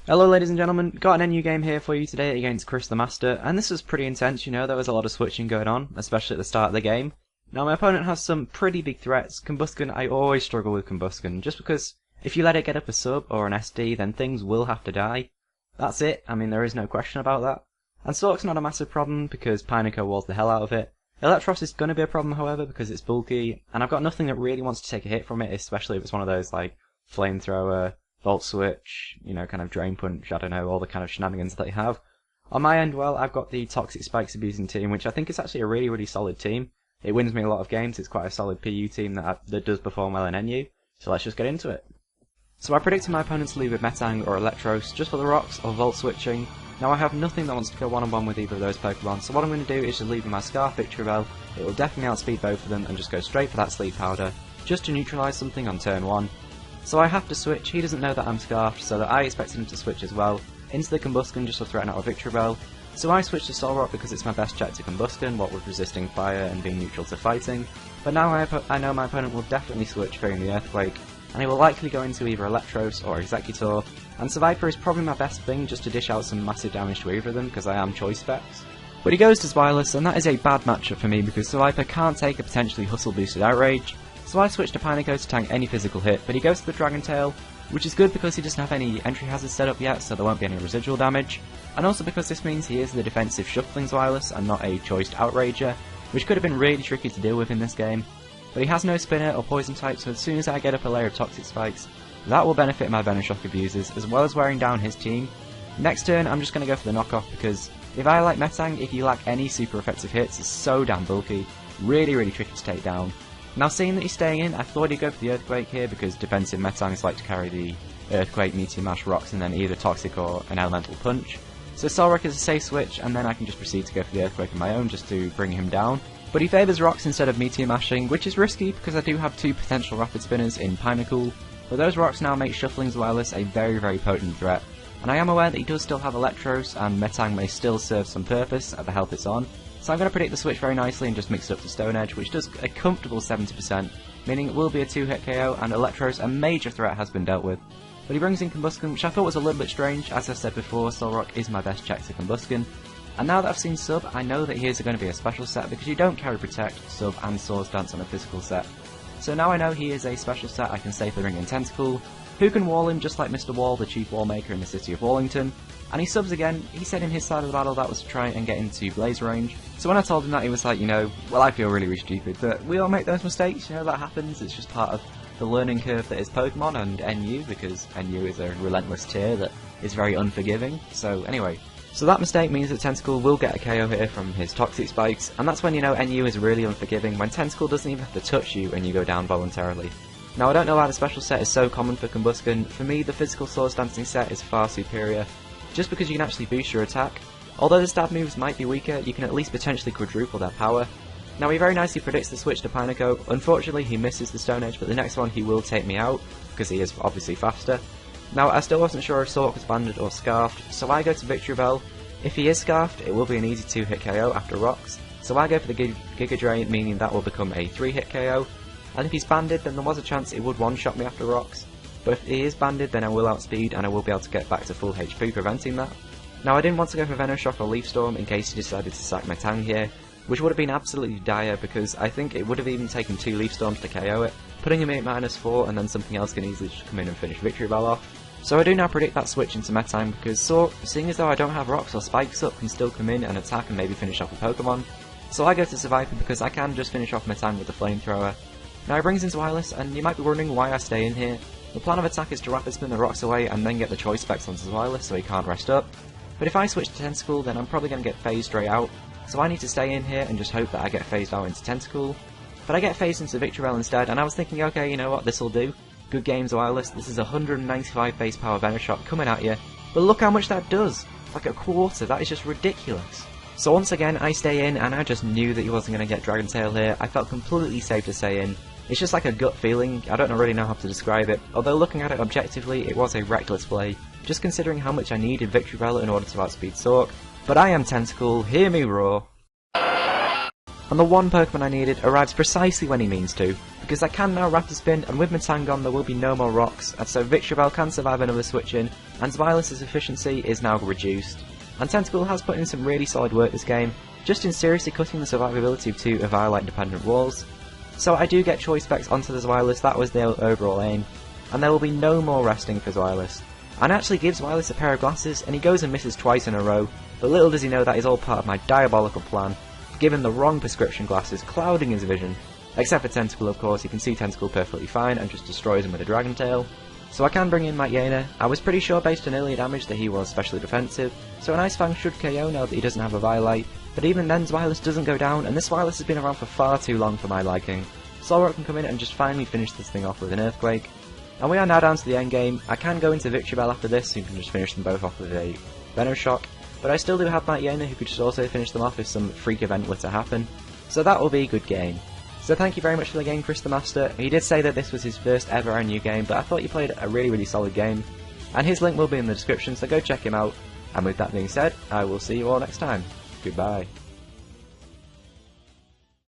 Hello ladies and gentlemen, got an NU game here for you today against Chris the Master, and this was pretty intense, you know, there was a lot of switching going on, especially at the start of the game. Now my opponent has some pretty big threats. Combusken, I always struggle with Combusken, just because if you let it get up a sub or an SD, then things will have to die. That's it, I mean there is no question about that. And Sork's not a massive problem because Pineco walls the hell out of it. Electros is going to be a problem however because it's bulky, and I've got nothing that really wants to take a hit from it, especially if it's one of those like flamethrower, Volt Switch, you know, kind of Drain Punch, I don't know, all the kind of shenanigans that they have. On my end, well, I've got the Toxic Spikes abusing team, which I think is actually a really solid team. It wins me a lot of games, it's quite a solid PU team that does perform well in NU, so let's just get into it. So I predicted my opponent to leave with Metang or Electros, just for the rocks or Volt Switching. Now I have nothing that wants to go one-on-one with either of those Pokemon, so what I'm going to do is just leave with my Scarf Victreebel. It will definitely outspeed both of them and just go straight for that Sleep Powder, just to neutralise something on turn 1. So I have to switch. He doesn't know that I'm Scarfed, so that I expected him to switch as well, into the Combusken just to threaten out a Victreebel. So I switched to Solrock because it's my best check to Combusken, what with resisting fire and being neutral to fighting. But now I know my opponent will definitely switch fearing the Earthquake, and he will likely go into either Electros or Executor, and Survivor is probably my best thing just to dish out some massive damage to either of them because I am choice specs. But he goes to Zwilus, and that is a bad matchup for me because Survivor can't take a potentially hustle boosted Outrage. So I switch to Pineco to tank any physical hit, but he goes to the Dragon Tail, which is good because he doesn't have any entry hazards set up yet, so there won't be any residual damage, and also because this means he is the defensive Shuffling Zwilus and not a choiced Outrager, which could have been really tricky to deal with in this game. But he has no Spinner or Poison type, so as soon as I get up a layer of Toxic Spikes, that will benefit my Venoshock abusers, as well as wearing down his team. Next turn, I'm just going to go for the knockoff because if I like Metang, if you lack any super effective hits, it's so damn bulky, really tricky to take down. Now seeing that he's staying in, I thought he'd go for the Earthquake here because defensive Metangs like to carry the Earthquake, Meteor Mash, Rocks and then either Toxic or an Elemental Punch. So Solrock is a safe switch and then I can just proceed to go for the Earthquake on my own just to bring him down. But he favours Rocks instead of Meteor Mashing, which is risky because I do have two potential Rapid Spinners in Pinecool, but those Rocks now make Shuffling Zwilus a very potent threat. And I am aware that he does still have Electros and Metang may still serve some purpose at the health it's on. So I'm going to predict the switch very nicely and just mix it up to Stone Edge, which does a comfortable 70%, meaning it will be a 2-hit KO, and Electros, a major threat, has been dealt with. But he brings in Combusken, which I thought was a little bit strange. As I said before, Solrock is my best check to Combusken. And now that I've seen Sub, I know that he is going to be a special set, because you don't carry Protect, Sub and Swords Dance on a physical set. So now I know he is a special set, I can safely bring in Tentacool, who can wall him just like Mr. Wall, the chief wall maker in the city of Wallington. And he subs again. He said in his side of the battle that was to try and get into Blaze range. So when I told him that, he was like, you know, well, I feel really stupid, but we all make those mistakes, you know, that happens, it's just part of the learning curve that is Pokemon and NU, because NU is a relentless tier that is very unforgiving. So anyway, so that mistake means that Tentacool will get a KO here from his Toxic Spikes, and that's when you know NU is really unforgiving, when Tentacool doesn't even have to touch you and you go down voluntarily. Now I don't know why the special set is so common for Combusken. For me, the physical Swords Dancing set is far superior, just because you can actually boost your attack. Although the stab moves might be weaker, you can at least potentially quadruple their power. Now he very nicely predicts the switch to Pineco. Unfortunately he misses the Stone Edge, but the next one he will take me out, because he is obviously faster. Now I still wasn't sure if Sork was banded or Scarfed, so I go to Victreebel. If he is Scarfed, it will be an easy 2-hit KO after Rocks, so I go for the Giga Drain, meaning that will become a 3-hit KO. And if he's banded, then there was a chance it would one-shot me after Rocks. But if he is banded, then I will outspeed and I will be able to get back to full HP, preventing that. Now I didn't want to go for Venoshock or Leaf Storm in case he decided to sack my Tang here, which would have been absolutely dire because I think it would have even taken 2 Leaf Storms to KO it, putting him at -4 and then something else can easily just come in and finish Victreebel off. So I do now predict that switch into Metang because Sork, seeing as though I don't have Rocks or Spikes up, can still come in and attack and maybe finish off a Pokemon. So I go to Survivor because I can just finish off Metang with the Flamethrower. Now he brings in Zwilus, and you might be wondering why I stay in here. The plan of attack is to Rapid Spin the Rocks away and then get the choice specs on Zwilus so he can't rest up. But if I switch to Tentacool, then I'm probably going to get phased straight out, so I need to stay in here and just hope that I get phased out into Tentacool. But I get phased into Victreebel instead, and I was thinking, okay, you know what, this'll do. Good game Zwilus, this is 195 base power Venoshock coming at you, but look how much that does! Like a quarter, that is just ridiculous. So once again, I stay in, and I just knew that he wasn't going to get Dragon Tail here. I felt completely safe to stay in. It's just like a gut feeling, I don't really know how to describe it, although looking at it objectively, it was a reckless play, just considering how much I needed Victreebel in order to outspeed Sork. But I am Tentacool, hear me roar! And the one Pokemon I needed arrives precisely when he means to, because I can now Raptor Spin, and with my Tangon there will be no more rocks, and so Victreebel can survive another switch in, and Zweilous' efficiency is now reduced. And Tentacool has put in some really solid work this game, just in seriously cutting the survivability of two Eviolite dependent walls. So I do get choice specs onto the Zweilous, that was the overall aim, and there will be no more resting for Zweilous. And actually gives Zweilous a pair of glasses, and he goes and misses twice in a row, but little does he know that is all part of my diabolical plan, given the wrong prescription glasses clouding his vision. Except for Tentacool, of course, he can see Tentacool perfectly fine and just destroys him with a Dragon Tail. So I can bring in Mike Yaner. I was pretty sure based on earlier damage that he was specially defensive, so an Ice Fang should KO now that he doesn't have a Violite, but even then Zweilous doesn't go down, and this Zweilous has been around for far too long for my liking. Solrock can come in and just finally finish this thing off with an Earthquake. And we are now down to the end game. I can go into Victreebel after this, so you can just finish them both off with a Venoshock, but I still do have Mike Yaner who could just also finish them off if some freak event were to happen, so that will be a good game. So thank you very much for the game, ChristheMaster. He did say that this was his first ever new game, but I thought you played a really solid game. And his link will be in the description, so go check him out. And with that being said, I will see you all next time. Goodbye.